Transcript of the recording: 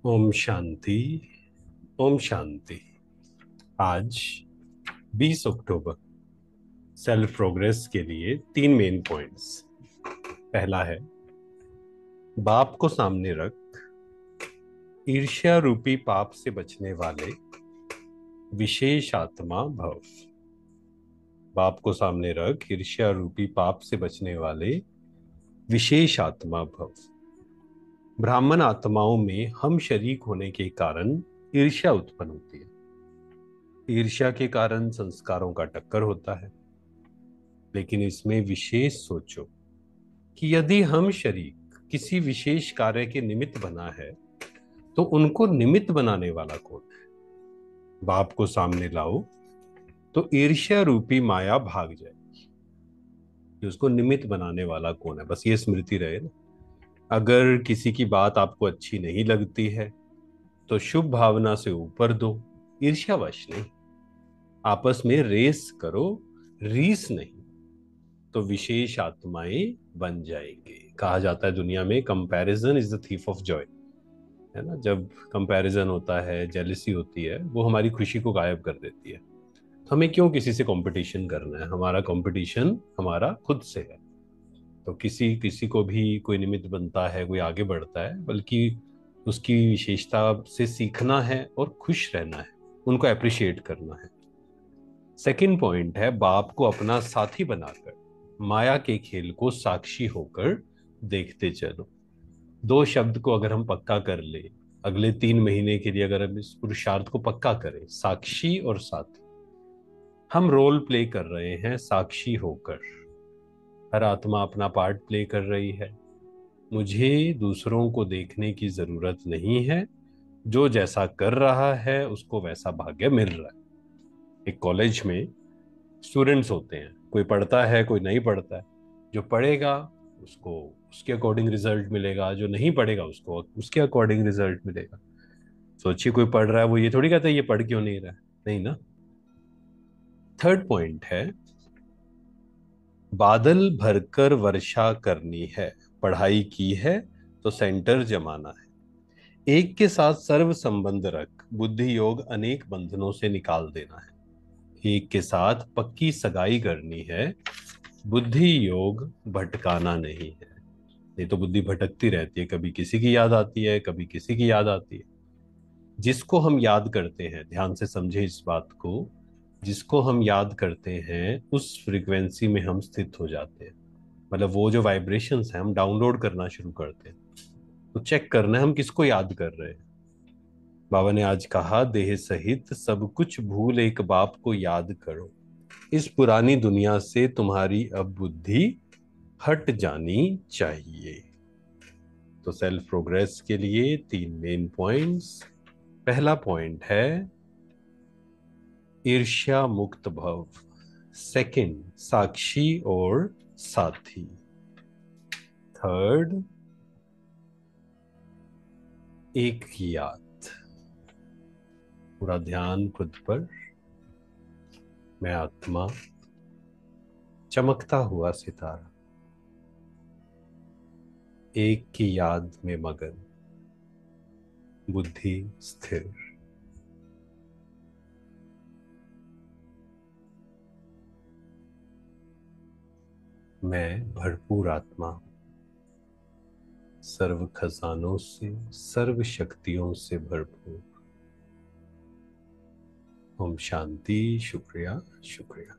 ओम शांति। ओम शांति। आज 20 अक्टूबर। Self progress के लिए तीन मेन पॉइंट्स। पहला है, बाप को सामने रख ईर्ष्या रूपी पाप से बचने वाले विशेष आत्मा भव। बाप को सामने रख ईर्ष्या रूपी पाप से बचने वाले विशेष आत्मा भव। ब्राह्मण आत्माओं में हम शरीक होने के कारण ईर्ष्या उत्पन्न होती है। ईर्ष्या के कारण संस्कारों का टक्कर होता है। लेकिन इसमें विशेष सोचो कि यदि हम शरीक किसी विशेष कार्य के निमित्त बना है तो उनको निमित्त बनाने वाला कौन है। बाप को सामने लाओ तो ईर्ष्या रूपी माया भाग जाएगी कि उसको निमित्त बनाने वाला कौन है। बस ये स्मृति रहे ना। अगर किसी की बात आपको अच्छी नहीं लगती है तो शुभ भावना से ऊपर दो, ईर्ष्यावश नहीं। आपस में रेस करो, रीस नहीं। तो विशेष आत्माएं बन जाएंगे। कहा जाता है दुनिया में comparison is the thief of Joy, है ना। जब कंपैरिजन होता है, जेलिसी होती है, वो हमारी खुशी को गायब कर देती है। तो हमें क्यों किसी से कंपटीशन करना है। हमारा कंपटीशन हमारा खुद से है। तो किसी किसी को भी कोई निमित्त बनता है, कोई आगे बढ़ता है, बल्कि उसकी विशेषता से सीखना है और खुश रहना है, उनको अप्रिशिएट करना है। सेकंड पॉइंट है, बाप को अपना साथी बनाकर माया के खेल को साक्षी होकर देखते चलो। दो शब्द को अगर हम पक्का कर ले, अगले 3 महीने के लिए अगर हम इस पुरुषार्थ को पक्का करें, साक्षी और साथी। हम रोल प्ले कर रहे हैं साक्षी होकर। हर आत्मा अपना पार्ट प्ले कर रही है। मुझे दूसरों को देखने की जरूरत नहीं है। जो जैसा कर रहा है उसको वैसा भाग्य मिल रहा है। एक कॉलेज में स्टूडेंट्स होते हैं, कोई पढ़ता है, कोई नहीं पढ़ता है। जो पढ़ेगा उसको उसके अकॉर्डिंग रिजल्ट मिलेगा, जो नहीं पढ़ेगा उसको उसके अकॉर्डिंग रिजल्ट मिलेगा। सोचिए, कोई पढ़ रहा है, वो ये थोड़ी कहता है ये पढ़ क्यों नहीं रहा है, नहीं ना। थर्ड पॉइंट है, बादल भरकर वर्षा करनी है। पढ़ाई की है तो सेंटर जमाना है। एक के साथ सर्व संबंध रख, बुद्धि योग अनेक बंधनों से निकाल देना है। एक के साथ पक्की सगाई करनी है, बुद्धि योग भटकाना नहीं है। नहीं तो बुद्धि भटकती रहती है, कभी किसी की याद आती है, कभी किसी की याद आती है। जिसको हम याद करते हैं, ध्यान से समझे इस बात को, जिसको हम याद करते हैं उस फ्रीक्वेंसी में हम स्थित हो जाते हैं। मतलब वो जो वाइब्रेशंस हैं हम डाउनलोड करना शुरू करते हैं। तो चेक करना है हम किसको याद कर रहे हैं। बाबा ने आज कहा, देह सहित सब कुछ भूल एक बाप को याद करो। इस पुरानी दुनिया से तुम्हारी अब बुद्धि हट जानी चाहिए। तो सेल्फ प्रोग्रेस के लिए तीन मेन पॉइंट्स। पहला पॉइंट है ईर्ष्या मुक्त भव। सेकंड, साक्षी और साथी। थर्ड, एक की याद। पूरा ध्यान खुद पर। मैं आत्मा, चमकता हुआ सितारा, एक की याद में मगन, बुद्धि स्थिर। मैं भरपूर आत्मा, सर्व खजानों से, सर्व शक्तियों से भरपूर। ओम शांति। शुक्रिया, शुक्रिया।